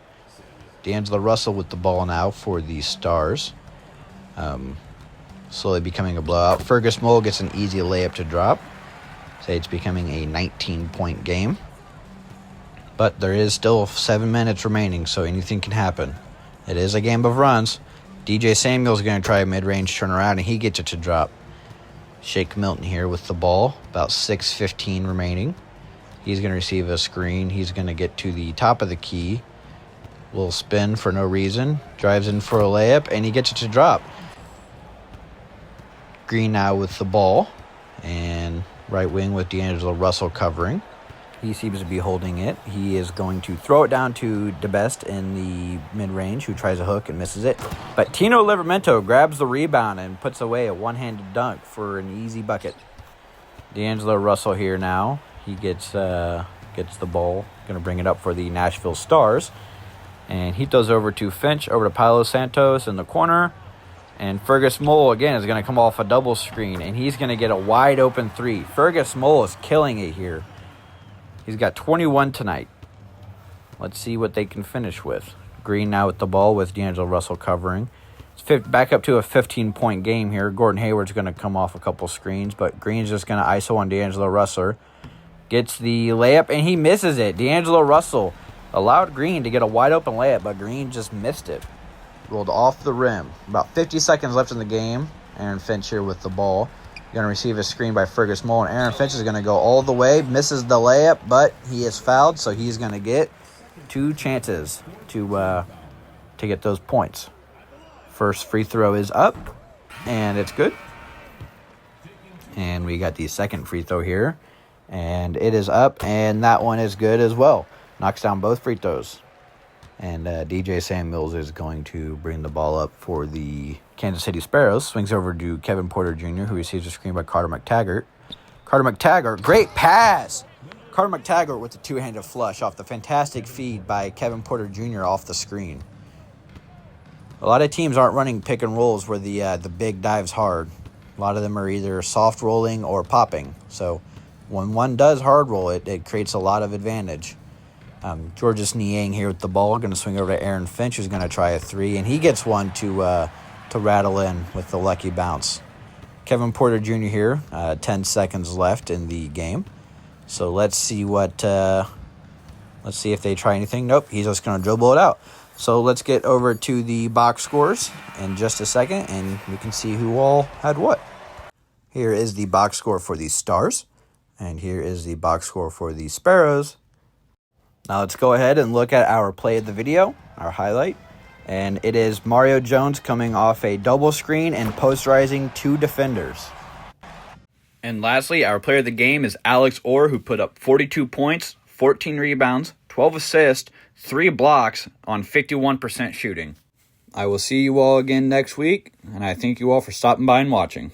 D'Angelo Russell with the ball now for the Stars. Slowly becoming a blowout. Fergus Mole gets an easy layup to drop. Say it's becoming a 19-point game. But there is still 7 minutes remaining, so anything can happen. It is a game of runs. DJ Samuel's going to try a mid-range turnaround, and he gets it to drop. Shake Milton here with the ball. About 6:15 remaining. He's going to receive a screen. He's going to get to the top of the key. Little spin for no reason. Drives in for a layup, and he gets it to drop. Green now with the ball. And right wing with D'Angelo Russell covering. He seems to be holding it. He is going to throw it down to DeBest in the mid-range, who tries a hook and misses it. But Tino Livramento grabs the rebound and puts away a one-handed dunk for an easy bucket. D'Angelo Russell here now. He gets the ball. Going to bring it up for the Nashville Stars. And he throws over to Finch, over to Paolo Santos in the corner. And Fergus Mole, again, is going to come off a double screen. And he's going to get a wide-open three. Fergus Mole is killing it here. He's got 21 tonight. Let's see what they can finish with. Green now with the ball with D'Angelo Russell covering. It's back up to a 15-point game here. Gordon Hayward's going to come off a couple screens, but Green's just going to ISO on D'Angelo Russell. Gets the layup, and he misses it. D'Angelo Russell allowed Green to get a wide-open layup, but Green just missed it. Rolled off the rim. About 50 seconds left in the game. Aaron Finch here with the ball. Going to receive a screen by Fergus Mole, and Aaron Finch is going to go all the way, misses the layup, but he is fouled, so he's going to get 2 chances to get those points. First free throw is up, and it's good. And we got the second free throw here. And it is up, and that one is good as well. Knocks down both free throws. And DJ Samuels is going to bring the ball up for the Kansas City Sparrows. Swings over to Kevin Porter Jr., who receives a screen by Carter McTaggart. Carter McTaggart, great pass! Carter McTaggart with the two-handed flush off the fantastic feed by Kevin Porter Jr. off the screen. A lot of teams aren't running pick and rolls where the big dives hard. A lot of them are either soft rolling or popping. So when one does hard roll, it creates a lot of advantage. Georges Niang here with the ball. Going to swing over to Aaron Finch, who's going to try a three. And he gets one to rattle in with the lucky bounce. Kevin Porter Jr. here, 10 seconds left in the game. So let's see let's see if they try anything. Nope, he's just going to dribble it out. So let's get over to the box scores in just a second, and we can see who all had what. Here is the box score for the Stars, and here is the box score for the Sparrows. Now let's go ahead and look at our play of the video, our highlight. And it is Mario Jones coming off a double screen and posterizing two defenders. And lastly, our player of the game is Alex Orr, who put up 42 points, 14 rebounds, 12 assists, 3 blocks on 51% shooting. I will see you all again next week, and I thank you all for stopping by and watching.